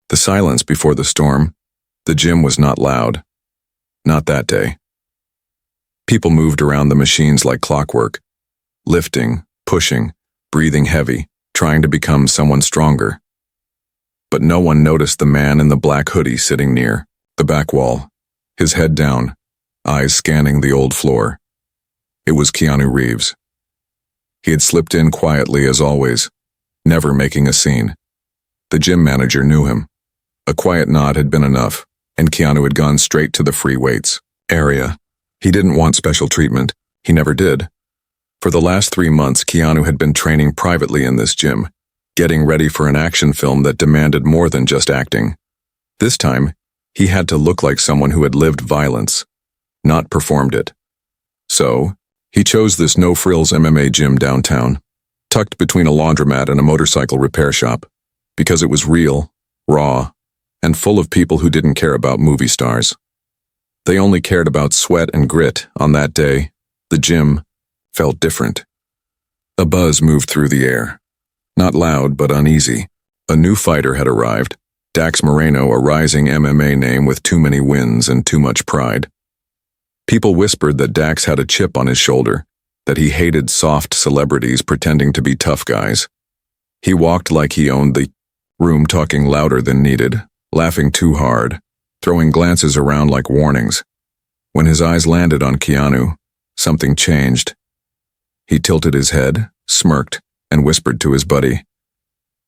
The silence before the storm. The gym was not loud. Not that day. People moved around the machines like clockwork, lifting, pushing, breathing heavy, trying to become someone stronger. But no one noticed the man in the black hoodie sitting near the back wall, his head down, eyes scanning the old floor. It was Keanu Reeves. He had slipped in quietly as always, never making a scene. The gym manager knew him. A quiet nod had been enough, and Keanu had gone straight to the free weights area. He didn't want special treatment. He never did. For the last 3 months, Keanu had been training privately in this gym, getting ready for an action film that demanded more than just acting. This time, he had to look like someone who had lived violence, not performed it. So, he chose this no-frills MMA gym downtown, tucked between a laundromat and a motorcycle repair shop, because it was real, raw, and full of people who didn't care about movie stars. They only cared about sweat and grit. On that day, the gym felt different. A buzz moved through the air. Not loud, but uneasy. A new fighter had arrived, Dax Moreno, a rising MMA name with too many wins and too much pride. People whispered that Dax had a chip on his shoulder, that he hated soft celebrities pretending to be tough guys. He walked like he owned the room, talking louder than needed, laughing too hard, throwing glances around like warnings. When his eyes landed on Keanu, something changed. He tilted his head, smirked, and whispered to his buddy,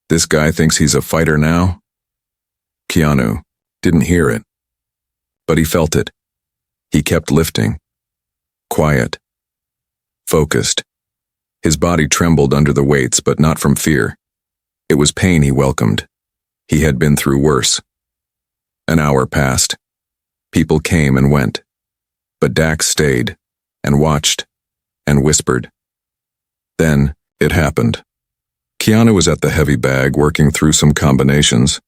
"This guy thinks he's a fighter now?" Keanu didn't hear it, but he felt it. He kept lifting. Quiet. Focused. His body trembled under the weights, but not from fear. It was pain he welcomed. He had been through worse. An hour passed. People came and went. But Dax stayed, and watched, and whispered. Then, it happened. Keanu was at the heavy bag working through some combinations.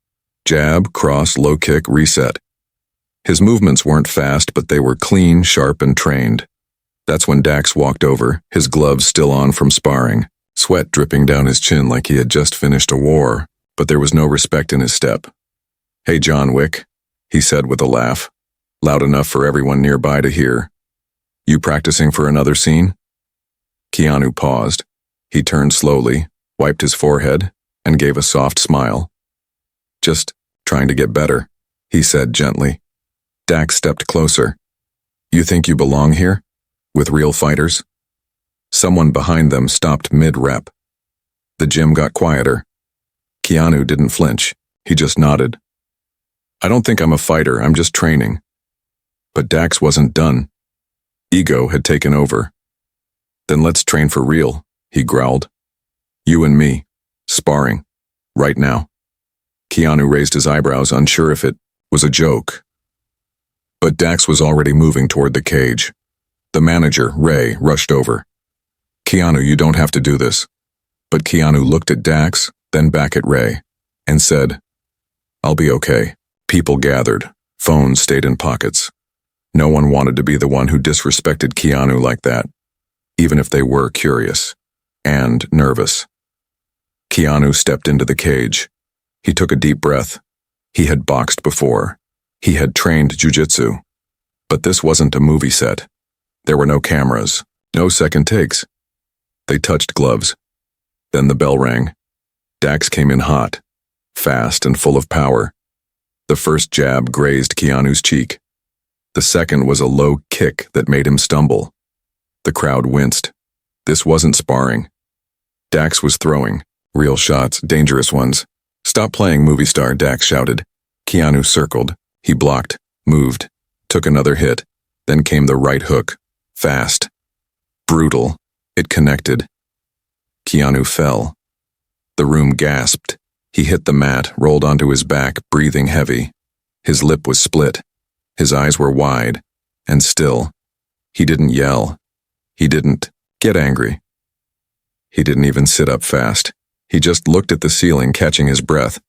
Jab, cross, low kick, reset. His movements weren't fast, but they were clean, sharp, and trained. That's when Dax walked over, his gloves still on from sparring, sweat dripping down his chin like he had just finished a war, but there was no respect in his step. "Hey, John Wick," he said with a laugh, loud enough for everyone nearby to hear. "You practicing for another scene?" Keanu paused. He turned slowly, wiped his forehead, and gave a soft smile. "Just trying to get better," he said gently. Dax stepped closer. "You think you belong here? With real fighters?" Someone behind them stopped mid-rep. The gym got quieter. Keanu didn't flinch. He just nodded. "I don't think I'm a fighter, I'm just training." But Dax wasn't done. Ego had taken over. "Then let's train for real," he growled. "You and me, sparring, right now." Keanu raised his eyebrows, unsure if it was a joke. But Dax was already moving toward the cage. The manager, Ray, rushed over. "Keanu, you don't have to do this." But Keanu looked at Dax, then back at Ray, and said, "I'll be okay." People gathered. Phones stayed in pockets. No one wanted to be the one who disrespected Keanu like that, even if they were curious and nervous. Keanu stepped into the cage. He took a deep breath. He had boxed before. He had trained jiu-jitsu. But this wasn't a movie set. There were no cameras, no second takes. They touched gloves. Then the bell rang. Dax came in hot, fast and full of power. The first jab grazed Keanu's cheek. The second was a low kick that made him stumble. The crowd winced. This wasn't sparring. Dax was throwing. Real shots, dangerous ones. "Stop playing movie star," Dax shouted. Keanu circled. He blocked, moved, took another hit. Then came the right hook. Fast. Brutal. It connected. Keanu fell. The room gasped. He hit the mat, rolled onto his back, breathing heavy. His lip was split. His eyes were wide, and still. He didn't yell. He didn't get angry. He didn't even sit up fast. He just looked at the ceiling, catching his breath,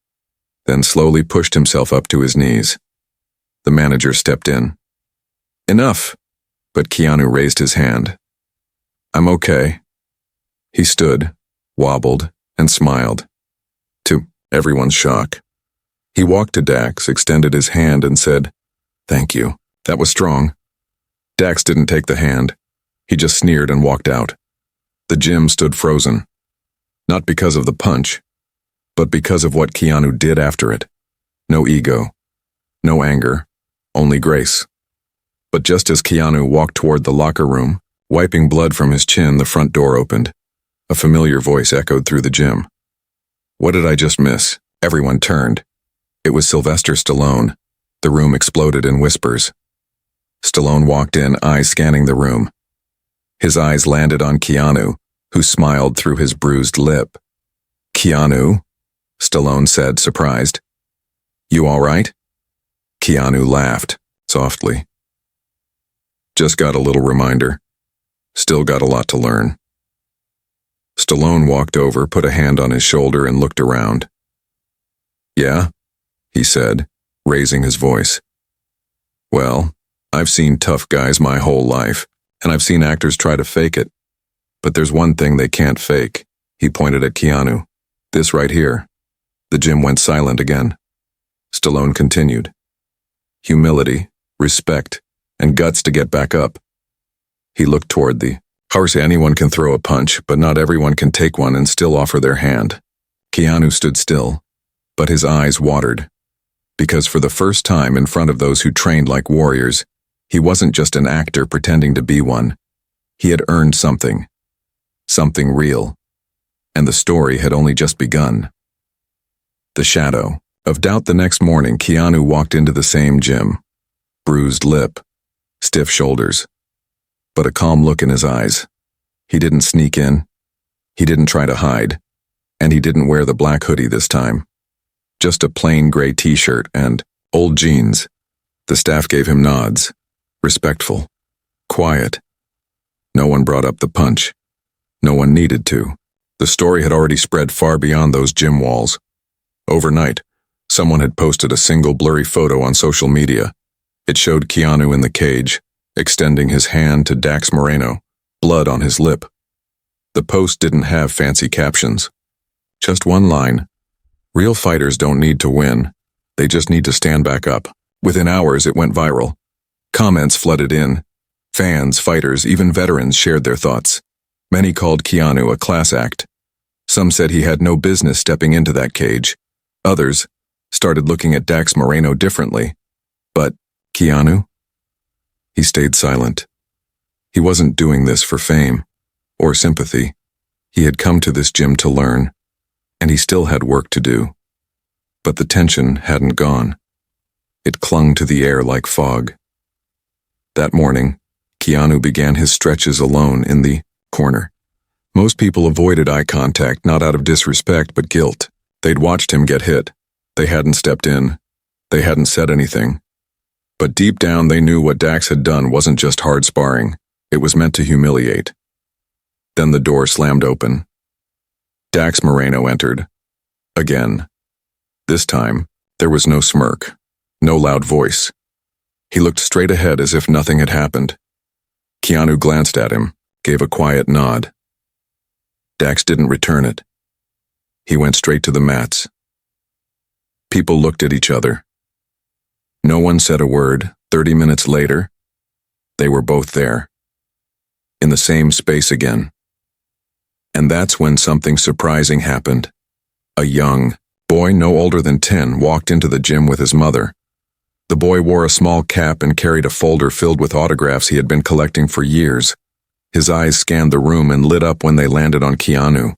then slowly pushed himself up to his knees. The manager stepped in. "Enough!" But Keanu raised his hand. "I'm okay." He stood, wobbled, and smiled. To everyone's shock. He walked to Dax, extended his hand, and said, "Thank you. That was strong." Dax didn't take the hand. He just sneered and walked out. The gym stood frozen. Not because of the punch, but because of what Keanu did after it. No ego, no anger, only grace. But just as Keanu walked toward the locker room, wiping blood from his chin, the front door opened. A familiar voice echoed through the gym. What did I just miss? Everyone turned. It was Sylvester Stallone. The room exploded in whispers. Stallone walked in, eyes scanning the room. His eyes landed on Keanu, who smiled through his bruised lip. "Keanu?" Stallone said, surprised. "You all right?" Keanu laughed, softly. "Just got a little reminder. Still got a lot to learn." Stallone walked over, put a hand on his shoulder, and looked around. "Yeah?" he said, raising his voice. "Well, I've seen tough guys my whole life, and I've seen actors try to fake it. But there's one thing they can't fake." He pointed at Keanu. "This right here." The gym went silent again. Stallone continued. "Humility, respect, and guts to get back up." He looked toward the horse. "Anyone can throw a punch, but not everyone can take one and still offer their hand." Keanu stood still, but his eyes watered. Because for the first time in front of those who trained like warriors, he wasn't just an actor pretending to be one. He had earned something. Something real. And the story had only just begun. The shadow of doubt. The next morning, Keanu walked into the same gym. Bruised lip, stiff shoulders, but a calm look in his eyes. He didn't sneak in. He didn't try to hide. And he didn't wear the black hoodie this time. Just a plain gray t-shirt and old jeans. The staff gave him nods. Respectful. Quiet. No one brought up the punch. No one needed to. The story had already spread far beyond those gym walls. Overnight, someone had posted a single blurry photo on social media. It showed Keanu in the cage, extending his hand to Dax Moreno, blood on his lip. The post didn't have fancy captions. Just one line. "Real fighters don't need to win. They just need to stand back up." Within hours, it went viral. Comments flooded in. Fans, fighters, even veterans shared their thoughts. Many called Keanu a class act. Some said he had no business stepping into that cage. Others started looking at Dax Moreno differently. But Keanu? He stayed silent. He wasn't doing this for fame or sympathy. He had come to this gym to learn, and he still had work to do. But the tension hadn't gone. It clung to the air like fog. That morning, Keanu began his stretches alone in the corner. Most people avoided eye contact, not out of disrespect but guilt. They'd watched him get hit. They hadn't stepped in. They hadn't said anything. But deep down they knew what Dax had done wasn't just hard sparring. It was meant to humiliate. Then the door slammed open. Dax Moreno entered. Again. This time, there was no smirk, no loud voice. He looked straight ahead as if nothing had happened. Keanu glanced at him, gave a quiet nod. Dax didn't return it. He went straight to the mats. People looked at each other. No one said a word. 30 minutes later, they were both there. In the same space again. And that's when something surprising happened. A young boy, no older than 10, walked into the gym with his mother. The boy wore a small cap and carried a folder filled with autographs he had been collecting for years. His eyes scanned the room and lit up when they landed on Keanu.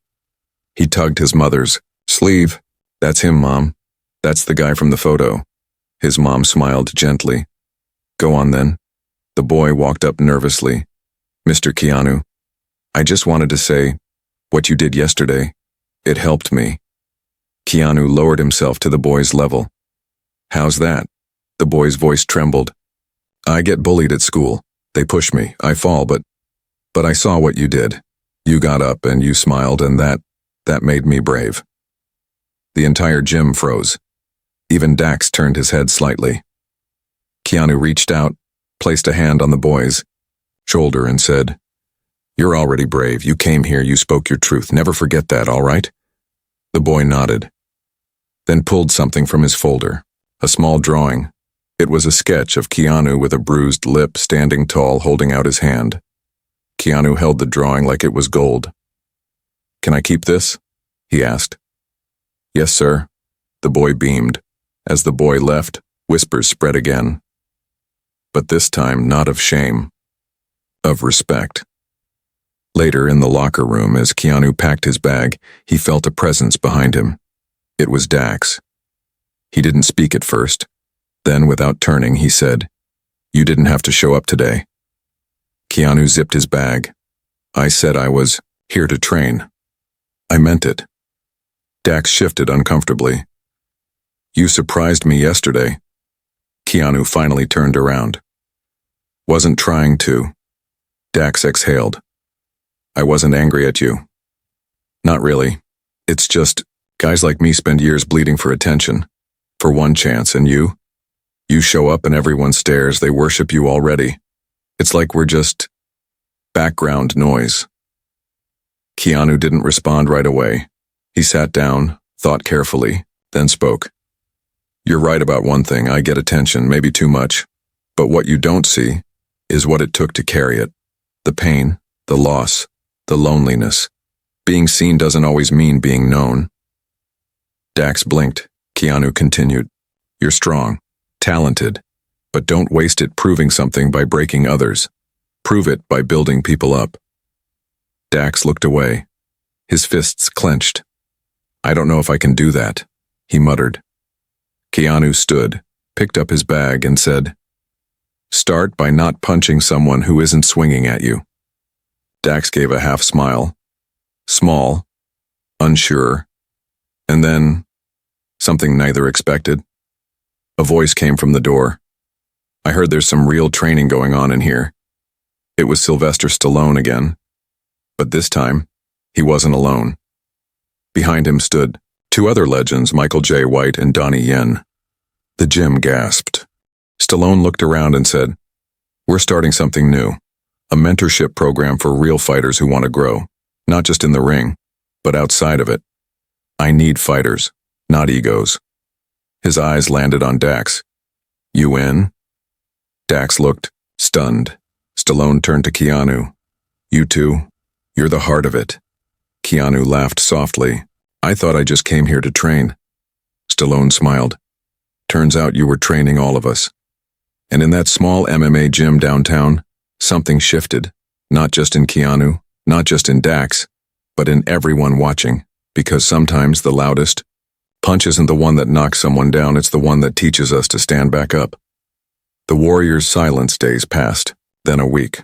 He tugged his mother's sleeve. "That's him, Mom. That's the guy from the photo." His mom smiled gently. "Go on then." The boy walked up nervously. "Mr. Keanu, I just wanted to say, what you did yesterday, it helped me." Keanu lowered himself to the boy's level. "How's that?" The boy's voice trembled. "I get bullied at school. They push me. I fall, but I saw what you did. You got up and you smiled, and that made me brave." The entire gym froze. Even Dax turned his head slightly. Keanu reached out, placed a hand on the boy's shoulder and said, "You're already brave. You came here, you spoke your truth. Never forget that, all right?" The boy nodded. then pulled something from his folder, a small drawing. It was a sketch of Keanu with a bruised lip standing tall holding out his hand. Keanu held the drawing like it was gold. "Can I keep this?" he asked. "Yes, sir." The boy beamed. As the boy left, whispers spread again. But this time not of shame, of respect. Later in the locker room, as Keanu packed his bag, he felt a presence behind him. It was Dax. He didn't speak at first. Then, without turning, he said, "You didn't have to show up today." Keanu zipped his bag. "I said I was here to train. I meant it." Dax shifted uncomfortably. "You surprised me yesterday." Keanu finally turned around. "Wasn't trying to." Dax exhaled. "I wasn't angry at you." "Not really. It's just, guys like me spend years bleeding for attention. For one chance, and you? You show up and everyone stares, they worship you already. It's like we're just background noise." Keanu didn't respond right away. He sat down, thought carefully, then spoke. "You're right about one thing, I get attention, maybe too much. But what you don't see is what it took to carry it. The pain, the loss, the loneliness. Being seen doesn't always mean being known." Dax blinked. Keanu continued. "You're strong, talented, but don't waste it proving something by breaking others. Prove it by building people up." Dax looked away. His fists clenched. "I don't know if I can do that," he muttered. Keanu stood, picked up his bag, and said, "Start by not punching someone who isn't swinging at you." Dax gave a half smile. Small, unsure, and then something neither expected. A voice came from the door. "I heard there's some real training going on in here." It was Sylvester Stallone again. But this time, he wasn't alone. Behind him stood two other legends, Michael J. White and Donnie Yen. The gym gasped. Stallone looked around and said, "We're starting something new. A mentorship program for real fighters who want to grow. Not just in the ring, but outside of it. I need fighters, not egos." His eyes landed on Dax. "You in?" Dax looked, stunned. Stallone turned to Keanu. "You too? You're the heart of it." Keanu laughed softly. "I thought I just came here to train." Stallone smiled. "Turns out you were training all of us." And in that small MMA gym downtown, something shifted. Not just in Keanu, not just in Dax, but in everyone watching. Because sometimes the loudest punch isn't the one that knocks someone down, it's the one that teaches us to stand back up. The Warriors' silence days passed, then a week.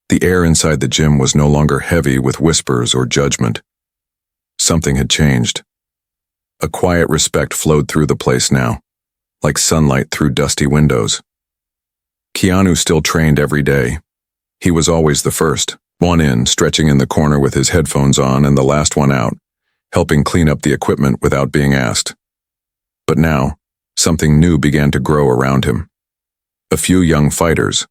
The air inside the gym was no longer heavy with whispers or judgment. Something had changed. A quiet respect flowed through the place now, like sunlight through dusty windows. Keanu still trained every day. He was always the first, one in, stretching in the corner with his headphones on, and the last one out, helping clean up the equipment without being asked. But now, something new began to grow around him. A few young fighters,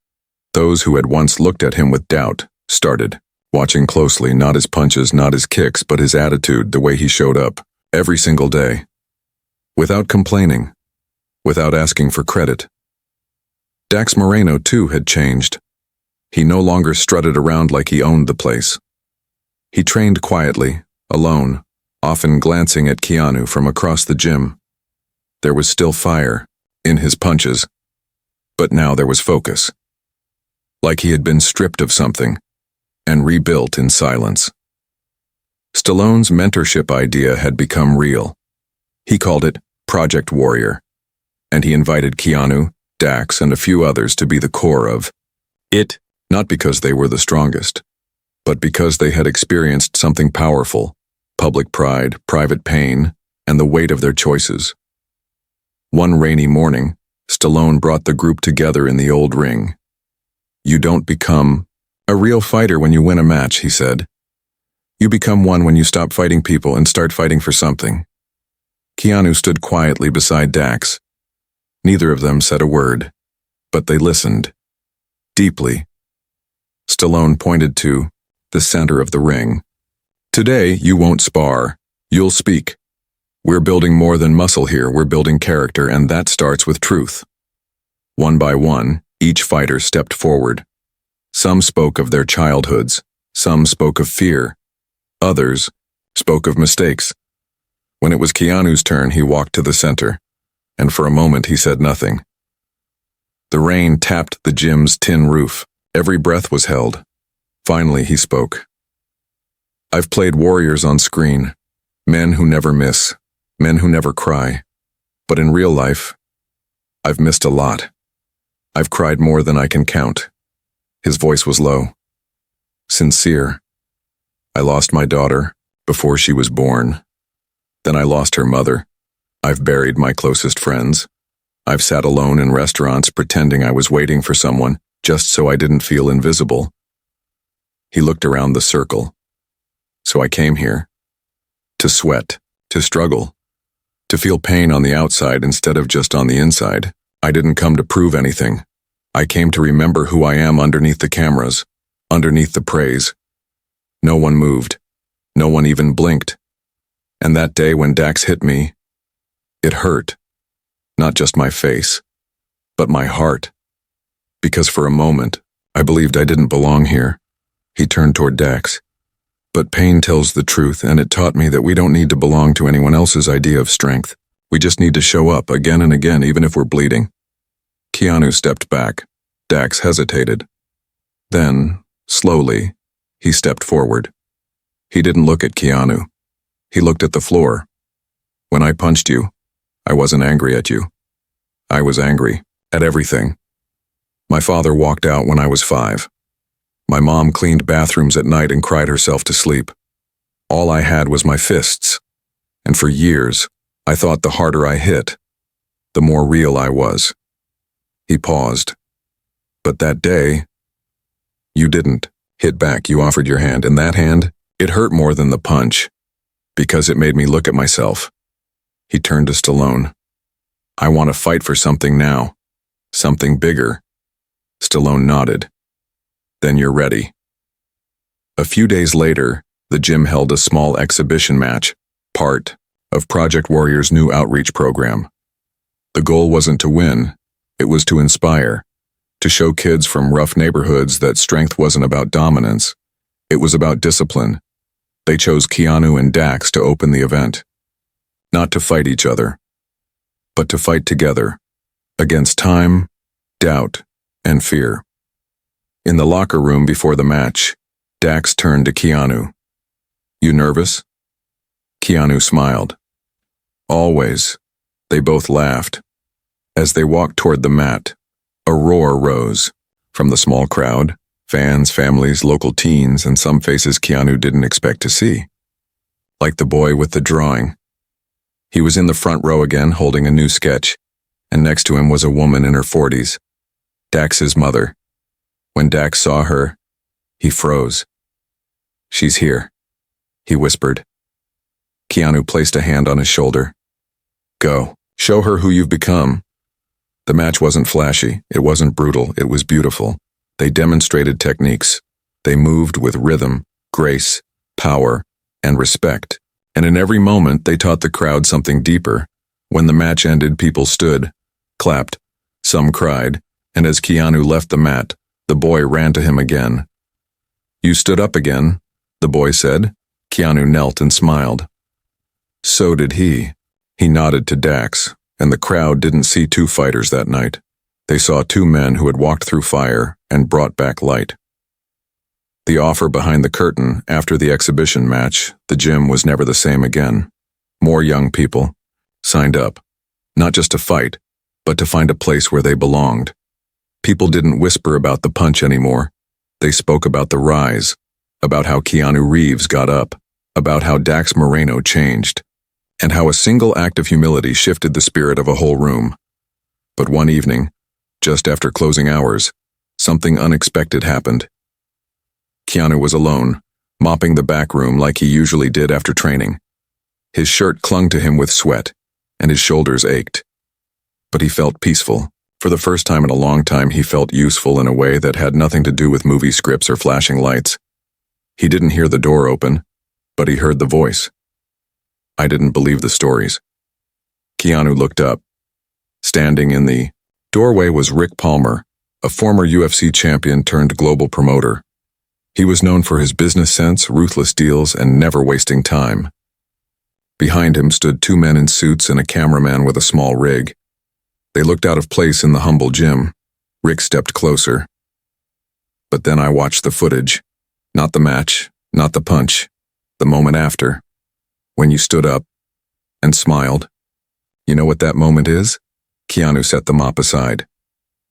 those who had once looked at him with doubt, started, watching closely not his punches, not his kicks, but his attitude, the way he showed up, every single day. Without complaining, without asking for credit. Dax Moreno, too, had changed. He no longer strutted around like he owned the place. He trained quietly, alone, often glancing at Keanu from across the gym. There was still fire in his punches, but now there was focus. Like he had been stripped of something and rebuilt in silence. Stallone's mentorship idea had become real. He called it Project Warrior, and he invited Keanu, Dax, and a few others to be the core of it, not because they were the strongest, but because they had experienced something powerful, public pride, private pain, and the weight of their choices. One rainy morning, Stallone brought the group together in the old ring. "You don't become a real fighter when you win a match," he said. "You become one when you stop fighting people and start fighting for something." Keanu stood quietly beside Dax. Neither of them said a word, but they listened. Deeply. Stallone pointed to the center of the ring. "Today, you won't spar. You'll speak. We're building more than muscle here, we're building character, and that starts with truth. One by one, each fighter stepped forward. Some spoke of their childhoods, some spoke of fear, others spoke of mistakes. When it was Keanu's turn, he walked to the center, and for a moment he said nothing. The rain tapped the gym's tin roof. Every breath was held. Finally, he spoke. I've played warriors on screen, men who never miss, men who never cry. But in real life, I've missed a lot. I've cried more than I can count. His voice was low, sincere. I lost my daughter before she was born. Then I lost her mother. I've buried my closest friends. I've sat alone in restaurants pretending I was waiting for someone just so I didn't feel invisible. He looked around the circle. So I came here. To sweat, to struggle, to feel pain on the outside instead of just on the inside. I didn't come to prove anything. I came to remember who I am underneath the cameras, underneath the praise. No one moved. No one even blinked. And that day when Dax hit me, it hurt. Not just my face, but my heart. Because for a moment, I believed I didn't belong here. He turned toward Dax. But pain tells the truth, and it taught me that we don't need to belong to anyone else's idea of strength. We just need to show up again and again, even if we're bleeding. Keanu stepped back. Dax hesitated. Then, slowly, he stepped forward. He didn't look at Keanu. He looked at the floor. When I punched you, I wasn't angry at you. I was angry at everything. My father walked out when I was 5. My mom cleaned bathrooms at night and cried herself to sleep. All I had was my fists. And for years, I thought the harder I hit, the more real I was. He paused. But that day, you didn't hit back. You offered your hand, and that hand, it hurt more than the punch, because it made me look at myself. He turned to Stallone. I want to fight for something now. Something bigger. Stallone nodded. Then you're ready. A few days later, the gym held a small exhibition match, part of Project Warrior's new outreach program. The goal wasn't to win, it was to inspire, to show kids from rough neighborhoods that strength wasn't about dominance, it was about discipline. They chose Keanu and Dax to open the event. Not to fight each other, but to fight together, against time, doubt, and fear. In the locker room before the match, Dax turned to Keanu. You nervous? Keanu smiled. Always. They both laughed. As they walked toward the mat, a roar rose from the small crowd, fans, families, local teens, and some faces Keanu didn't expect to see. Like the boy with the drawing. He was in the front row again, holding a new sketch, and next to him was a woman in her 40s, Dax's mother. When Dax saw her, he froze. She's here, he whispered. Keanu placed a hand on his shoulder. Go, show her who you've become. The match wasn't flashy, it wasn't brutal, it was beautiful. They demonstrated techniques. They moved with rhythm, grace, power, and respect. And in every moment, they taught the crowd something deeper. When the match ended, people stood, clapped, some cried, and as Keanu left the mat, the boy ran to him again. You stood up again, the boy said. Keanu knelt and smiled. So did he. He nodded to Dax, and the crowd didn't see two fighters that night. They saw two men who had walked through fire and brought back light. The offer behind the curtain after the exhibition match, the gym was never the same again. More young people signed up, not just to fight, but to find a place where they belonged. People didn't whisper about the punch anymore. They spoke about the rise, about how Keanu Reeves got up, about how Dax Moreno changed, and how a single act of humility shifted the spirit of a whole room. But one evening, just after closing hours, something unexpected happened. Keanu was alone, mopping the back room like he usually did after training. His shirt clung to him with sweat, and his shoulders ached. But he felt peaceful. For the first time in a long time, he felt useful in a way that had nothing to do with movie scripts or flashing lights. He didn't hear the door open, but he heard the voice. I didn't believe the stories. Keanu looked up. Standing in the doorway was Rick Palmer, a former UFC champion turned global promoter. He was known for his business sense, ruthless deals, and never wasting time. Behind him stood two men in suits and a cameraman with a small rig. They looked out of place in the humble gym. Rick stepped closer. But then I watched the footage. Not the match, not the punch. The moment after. When you stood up and smiled. You know what that moment is? Keanu set the mop aside.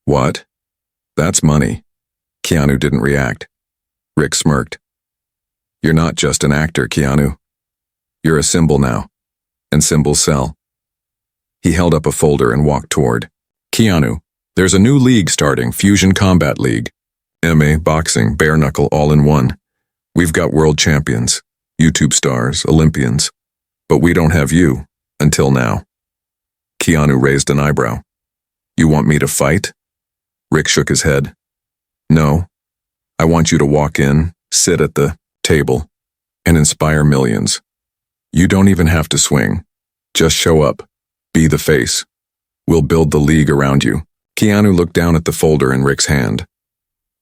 What? That's money. Keanu didn't react. Rick smirked. You're not just an actor, Keanu. You're a symbol now. And symbols sell. He held up a folder and walked toward. Keanu, there's a new league starting, Fusion Combat League. MMA, boxing, bare knuckle, all in one. We've got world champions, YouTube stars, Olympians. But we don't have you, until now. Keanu raised an eyebrow. You want me to fight? Rick shook his head. No. I want you to walk in, sit at the table, and inspire millions. You don't even have to swing. Just show up. Be the face. We'll build the league around you. Keanu looked down at the folder in Rick's hand.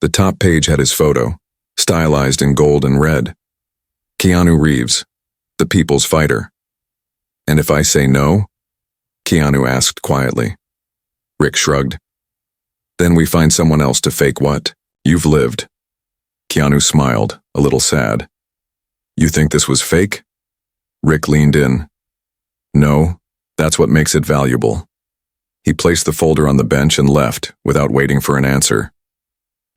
The top page had his photo, stylized in gold and red. Keanu Reeves, the people's fighter. And if I say no? Keanu asked quietly. Rick shrugged. Then we find someone else to fake what? You've lived. Keanu smiled, a little sad. You think this was fake? Rick leaned in. No, that's what makes it valuable. He placed the folder on the bench and left, without waiting for an answer.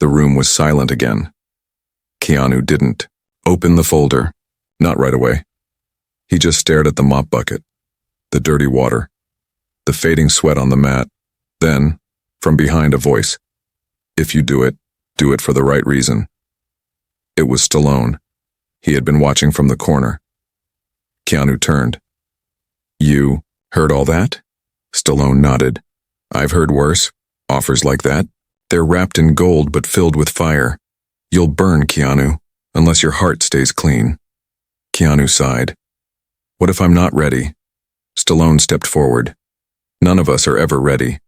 The room was silent again. Keanu didn't open the folder, not right away. He just stared at the mop bucket, the dirty water, the fading sweat on the mat. Then, from behind a voice, if you do it for the right reason. It was Stallone. He had been watching from the corner. Keanu turned. You heard all that? Stallone nodded. I've heard worse. Offers like that. They're wrapped in gold but filled with fire. You'll burn, Keanu, unless your heart stays clean. Keanu sighed. What if I'm not ready? Stallone stepped forward. None of us are ever ready.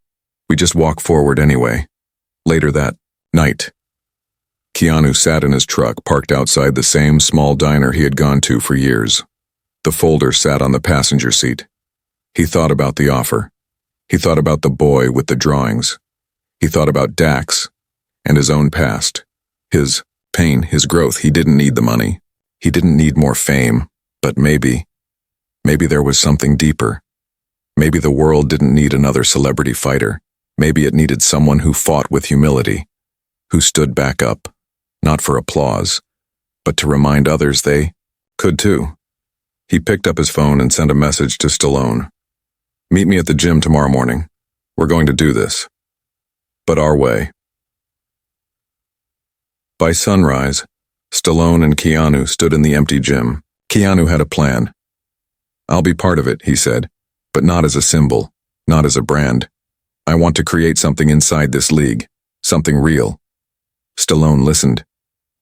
We just walk forward anyway. Later that night. Keanu sat in his truck parked outside the same small diner he had gone to for years. The folder sat on the passenger seat. He thought about the offer. He thought about the boy with the drawings. He thought about Dax and his own past. His pain, his growth. He didn't need the money. He didn't need more fame. But maybe there was something deeper. Maybe the world didn't need another celebrity fighter. Maybe it needed someone who fought with humility, who stood back up, not for applause, but to remind others they could too. He picked up his phone and sent a message to Stallone. Meet me at the gym tomorrow morning. We're going to do this. But our way. By sunrise, Stallone and Keanu stood in the empty gym. Keanu had a plan. I'll be part of it, he said, but not as a symbol, not as a brand. I want to create something inside this league, something real. Stallone listened.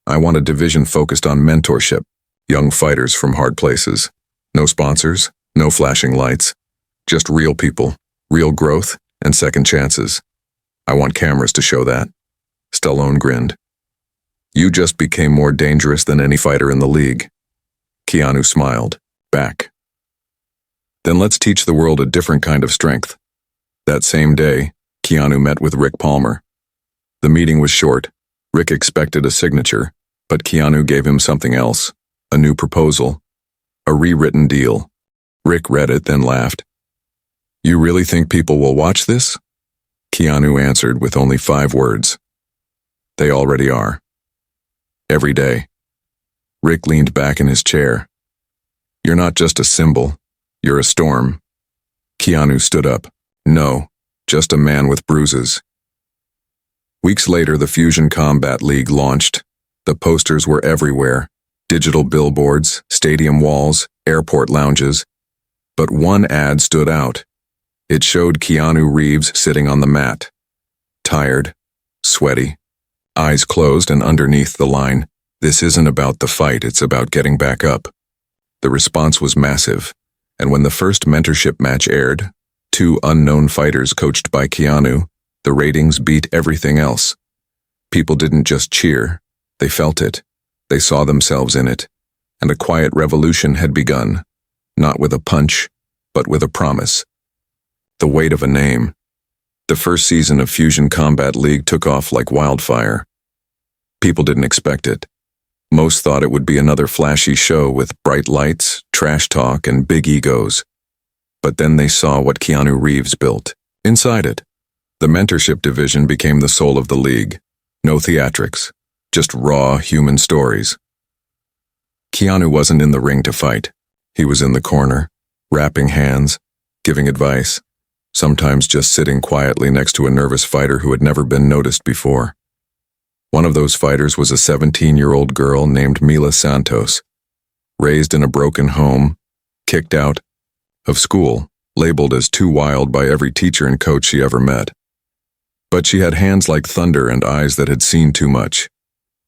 I want a division focused on mentorship, young fighters from hard places. No sponsors, no flashing lights, just real people, real growth, and second chances. I want cameras to show that. Stallone grinned. You just became more dangerous than any fighter in the league. Keanu smiled, back. Then let's teach the world a different kind of strength. That same day, Keanu met with Rick Palmer. The meeting was short. Rick expected a signature, but Keanu gave him something else, a new proposal, a rewritten deal. Rick read it, then laughed. You really think people will watch this? Keanu answered with only 5 words. They already are. Every day. Rick leaned back in his chair. You're not just a symbol. You're a storm. Keanu stood up. No, just a man with bruises. Weeks later, the Fusion Combat League launched. The posters were everywhere. Digital billboards, stadium walls, airport lounges. But one ad stood out. It showed Keanu Reeves sitting on the mat. Tired, sweaty, eyes closed, and underneath the line, "This isn't about the fight, it's about getting back up." The response was massive. And when the first mentorship match aired, two unknown fighters coached by Keanu, the ratings beat everything else. People didn't just cheer, they felt it. They saw themselves in it. And a quiet revolution had begun, not with a punch, but with a promise. The weight of a name. The first season of Fusion Combat League took off like wildfire. People didn't expect it. Most thought it would be another flashy show with bright lights, trash talk, and big egos. But then they saw what Keanu Reeves built. Inside it, the mentorship division became the soul of the league. No theatrics, just raw human stories. Keanu wasn't in the ring to fight. He was in the corner, wrapping hands, giving advice, sometimes just sitting quietly next to a nervous fighter who had never been noticed before. One of those fighters was a 17-year-old girl named Mila Santos, raised in a broken home, kicked out of school, labeled as too wild by every teacher and coach she ever met. But she had hands like thunder and eyes that had seen too much.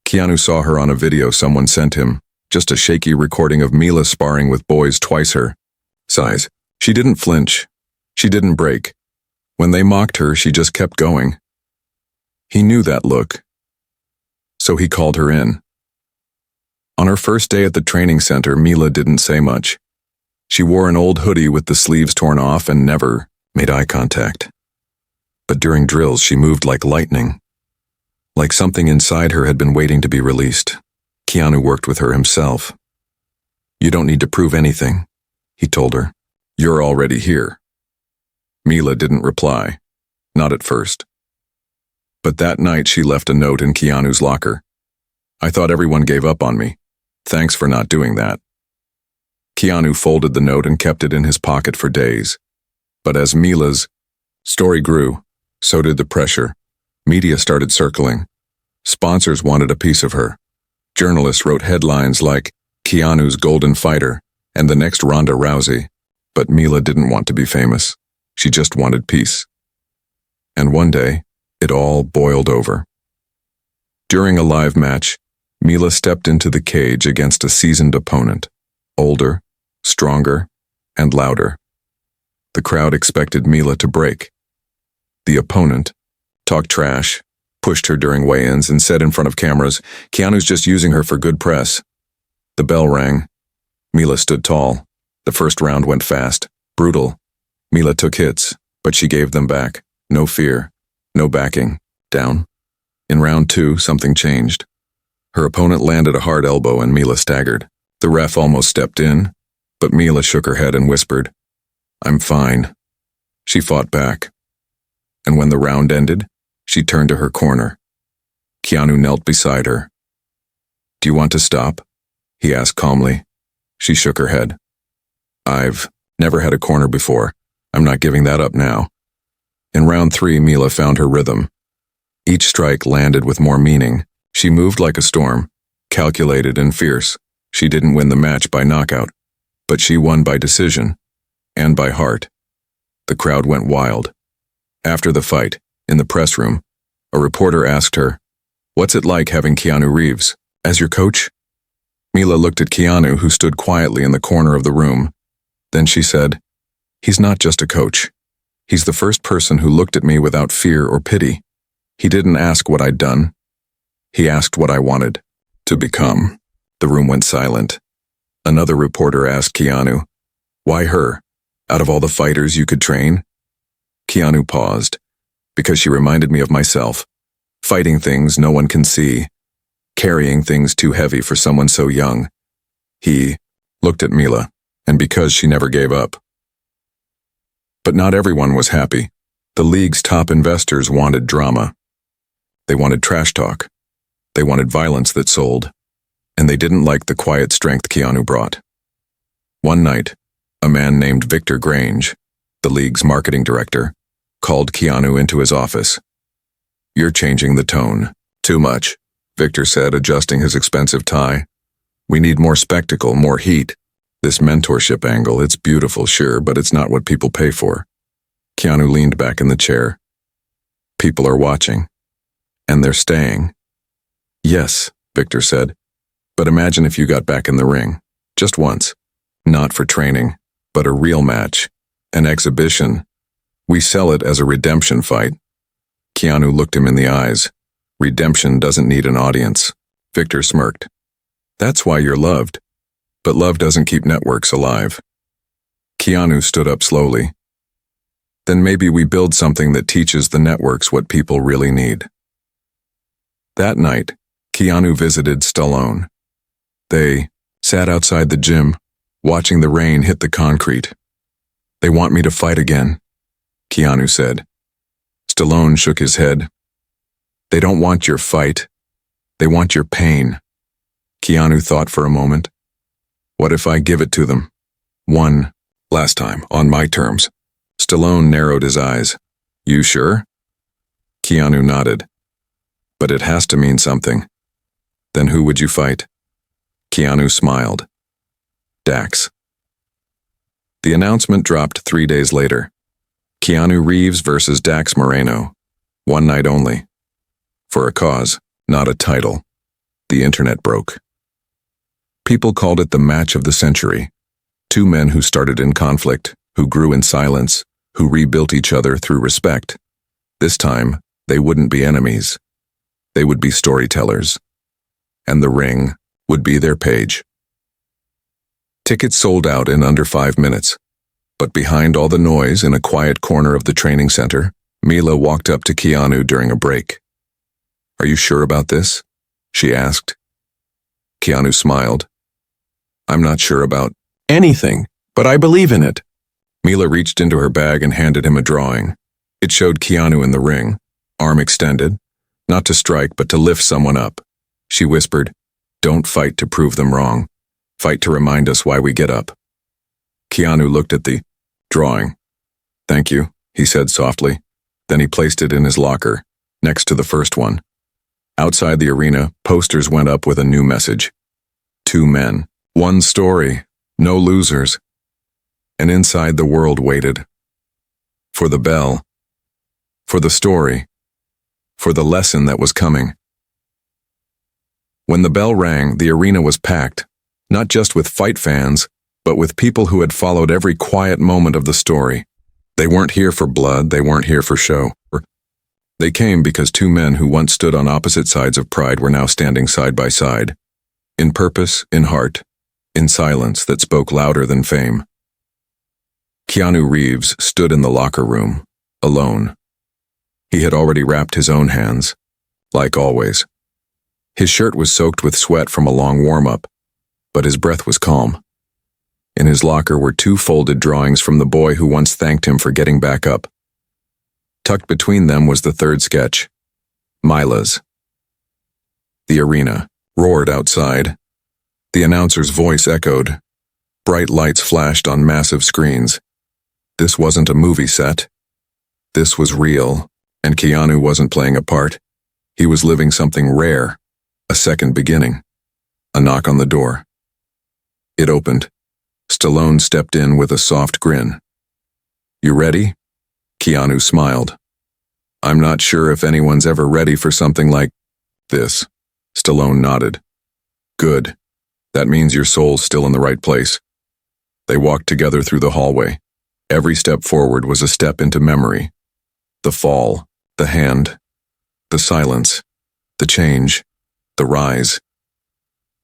Keanu saw her on a video someone sent him, just a shaky recording of Mila sparring with boys twice her size. She didn't flinch. She didn't break. When they mocked her, she just kept going. He knew that look. So he called her in. On her first day at the training center, Mila didn't say much. She wore an old hoodie with the sleeves torn off and never made eye contact. But during drills, she moved like lightning. Like something inside her had been waiting to be released. Keanu worked with her himself. "You don't need to prove anything," he told her. "You're already here." Mila didn't reply. Not at first. But that night she left a note in Keanu's locker. "I thought everyone gave up on me. Thanks for not doing that." Keanu folded the note and kept it in his pocket for days. But as Mila's story grew, so did the pressure. Media started circling. Sponsors wanted a piece of her. Journalists wrote headlines like, "Keanu's Golden Fighter," and the next Ronda Rousey. But Mila didn't want to be famous. She just wanted peace. And one day, it all boiled over. During a live match, Mila stepped into the cage against a seasoned opponent. Older, stronger, and louder. The crowd expected Mila to break. The opponent talked trash, pushed her during weigh-ins, and said in front of cameras, "Keanu's just using her for good press." The bell rang. Mila stood tall. The first round went fast, brutal. Mila took hits, but she gave them back. No fear, no backing, down. In round 2, something changed. Her opponent landed a hard elbow and Mila staggered. The ref almost stepped in, but Mila shook her head and whispered, "I'm fine." She fought back. And when the round ended, she turned to her corner. Keanu knelt beside her. "Do you want to stop?" he asked calmly. She shook her head. "I've never had a corner before. I'm not giving that up now." In round 3, Mila found her rhythm. Each strike landed with more meaning. She moved like a storm, calculated and fierce. She didn't win the match by knockout, but she won by decision, and by heart. The crowd went wild. After the fight, in the press room, a reporter asked her, "What's it like having Keanu Reeves as your coach?" Mila looked at Keanu, who stood quietly in the corner of the room. Then she said, "He's not just a coach. He's the first person who looked at me without fear or pity. He didn't ask what I'd done. He asked what I wanted to become." The room went silent. Another reporter asked Keanu, "Why her? Out of all the fighters you could train?" Keanu paused. "Because she reminded me of myself. Fighting things no one can see. Carrying things too heavy for someone so young." He looked at Mila, and because she never gave up. But not everyone was happy. The league's top investors wanted drama. They wanted trash talk. They wanted violence that sold. And they didn't like the quiet strength Keanu brought. One night, a man named Victor Grange, the league's marketing director, called Keanu into his office. "You're changing the tone. Too much," Victor said, adjusting his expensive tie. "We need more spectacle, more heat. This mentorship angle, it's beautiful, sure, but it's not what people pay for." Keanu leaned back in the chair. "People are watching. And they're staying." "Yes," Victor said. "But imagine if you got back in the ring. Just once. Not for training. but a real match, an exhibition. We sell it as a redemption fight. Keanu looked him in the eyes. Redemption doesn't need an audience. Victor smirked. That's why you're loved. But love doesn't keep networks alive. Keanu stood up slowly. Then maybe we build something that teaches the networks what people really need. That night, Keanu visited Stallone. They sat outside the gym, watching the rain hit the concrete. They want me to fight again, Keanu said. Stallone shook his head. They don't want your fight. They want your pain. Keanu thought for a moment. What if I give it to them? One last time, on my terms. Stallone narrowed his eyes. You sure? Keanu nodded. But it has to mean something. Then who would you fight? Keanu smiled. Dax. The announcement dropped 3 days later. Keanu Reeves versus Dax Moreno. One night only. For a cause, not a title. The internet broke. People called it the match of the century. Two men who started in conflict, who grew in silence, who rebuilt each other through respect. This time, they wouldn't be enemies. They would be storytellers. And the ring would be their page. Tickets sold out in under 5 minutes. But behind all the noise in a quiet corner of the training center, Mila walked up to Keanu during a break. Are you sure about this? She asked. Keanu smiled. I'm not sure about anything, but I believe in it. Mila reached into her bag and handed him a drawing. It showed Keanu in the ring, arm extended, not to strike but to lift someone up. She whispered, Don't fight to prove them wrong. Fight to remind us why we get up. Keanu looked at the drawing. Thank you, he said softly. Then he placed it in his locker, next to the first one. Outside the arena, posters went up with a new message. 2 men, 1 story, no losers. And inside the world waited. For the bell. For the story. For the lesson that was coming. When the bell rang, the arena was packed, not just with fight fans, but with people who had followed every quiet moment of the story. They weren't here for blood, they weren't here for show. They came because 2 men who once stood on opposite sides of pride were now standing side by side. In purpose, in heart, in silence that spoke louder than fame. Keanu Reeves stood in the locker room, alone. He had already wrapped his own hands, like always. His shirt was soaked with sweat from a long warm-up, but his breath was calm. In his locker were 2 folded drawings from the boy who once thanked him for getting back up. Tucked between them was the 3rd sketch, Mila's. The arena roared outside. The announcer's voice echoed. Bright lights flashed on massive screens. This wasn't a movie set. This was real, and Keanu wasn't playing a part. He was living something rare, a second beginning. A knock on the door. It opened. Stallone stepped in with a soft grin. You ready? Keanu smiled. I'm not sure if anyone's ever ready for something like this. Stallone nodded. Good. That means your soul's still in the right place. They walked together through the hallway. Every step forward was a step into memory. The fall, the hand, the silence, the change, the rise.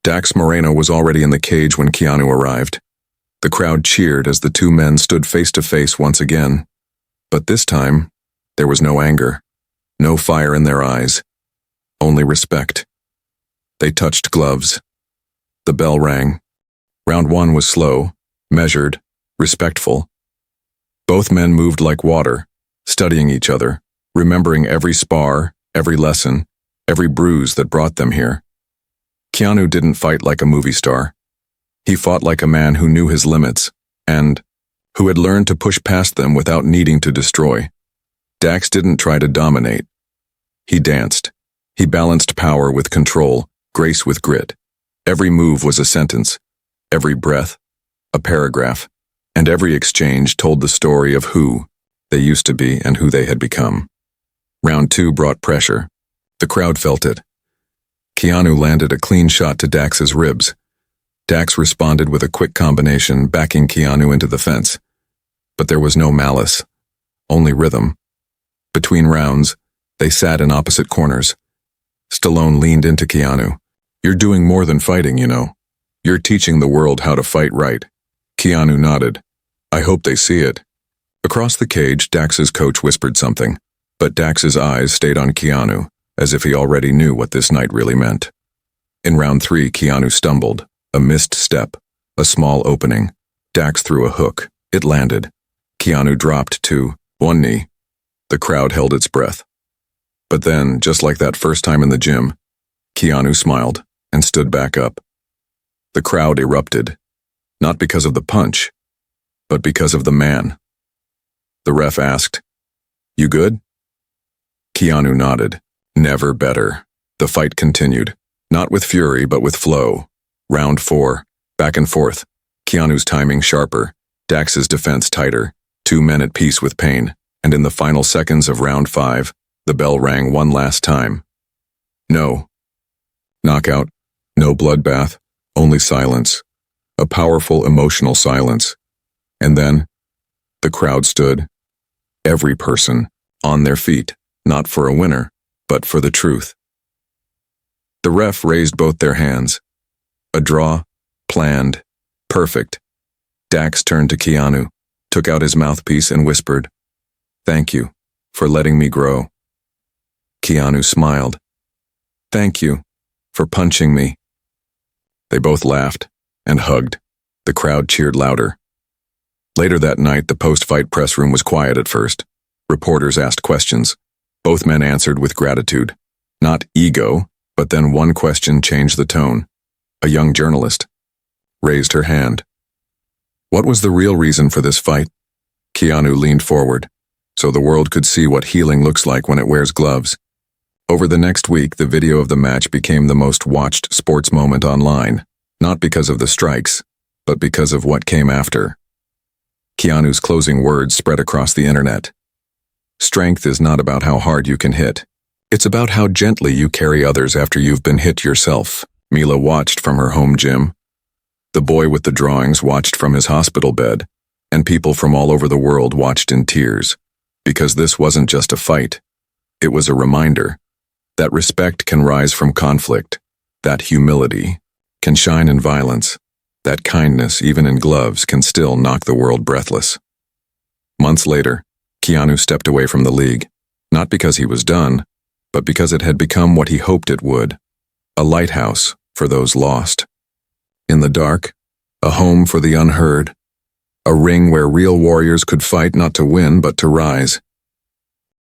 Dax Moreno was already in the cage when Keanu arrived. The crowd cheered as the 2 men stood face to face once again. But this time, there was no anger, no fire in their eyes, only respect. They touched gloves. The bell rang. Round 1 was slow, measured, respectful. Both men moved like water, studying each other, remembering every spar, every lesson, every bruise that brought them here. Keanu didn't fight like a movie star. He fought like a man who knew his limits, and who had learned to push past them without needing to destroy. Dax didn't try to dominate. He danced. He balanced power with control, grace with grit. Every move was a sentence, every breath, a paragraph, and every exchange told the story of who they used to be and who they had become. Round 2 brought pressure. The crowd felt it. Keanu landed a clean shot to Dax's ribs. Dax responded with a quick combination, backing Keanu into the fence. But there was no malice, only rhythm. Between rounds, they sat in opposite corners. Stallone leaned into Keanu. "You're doing more than fighting, you know. You're teaching the world how to fight right." Keanu nodded. "I hope they see it." Across the cage, Dax's coach whispered something, but Dax's eyes stayed on Keanu, as if he already knew what this night really meant. In round 3, Keanu stumbled, a missed step, a small opening. Dax threw a hook. It landed. Keanu dropped to one knee. The crowd held its breath. But then, just like that first time in the gym, Keanu smiled and stood back up. The crowd erupted, not because of the punch, but because of the man. The ref asked, "You good?" Keanu nodded. Never better. The fight continued, not with fury but with flow. Round 4, back and forth. Keanu's timing sharper, Dax's defense tighter, 2 men at peace with pain, and in the final seconds of round 5, the bell rang one last time. No. Knockout, no bloodbath, only silence. A powerful, emotional silence. And then, the crowd stood. Every person, on their feet, not for a winner, but for the truth. The ref raised both their hands. A draw, planned, perfect. Dax turned to Keanu, took out his mouthpiece and whispered, "Thank you for letting me grow." Keanu smiled. "Thank you for punching me." They both laughed and hugged. The crowd cheered louder. Later that night, the post-fight press room was quiet at first. Reporters asked questions. Both men answered with gratitude. Not ego, but then one question changed the tone. A young journalist raised her hand. "What was the real reason for this fight?" Keanu leaned forward, so the world could see what healing looks like when it wears gloves. Over the next week, the video of the match became the most watched sports moment online, not because of the strikes, but because of what came after. Keanu's closing words spread across the internet. "Strength is not about how hard you can hit. It's about how gently you carry others after you've been hit yourself." Mila watched from her home gym. The boy with the drawings watched from his hospital bed, and people from all over the world watched in tears, because this wasn't just a fight. It was a reminder that respect can rise from conflict, that humility can shine in violence, that kindness, even in gloves, can still knock the world breathless. Months later, Keanu stepped away from the league, not because he was done, but because it had become what he hoped it would, a lighthouse for those lost. In the dark, a home for the unheard, a ring where real warriors could fight not to win but to rise.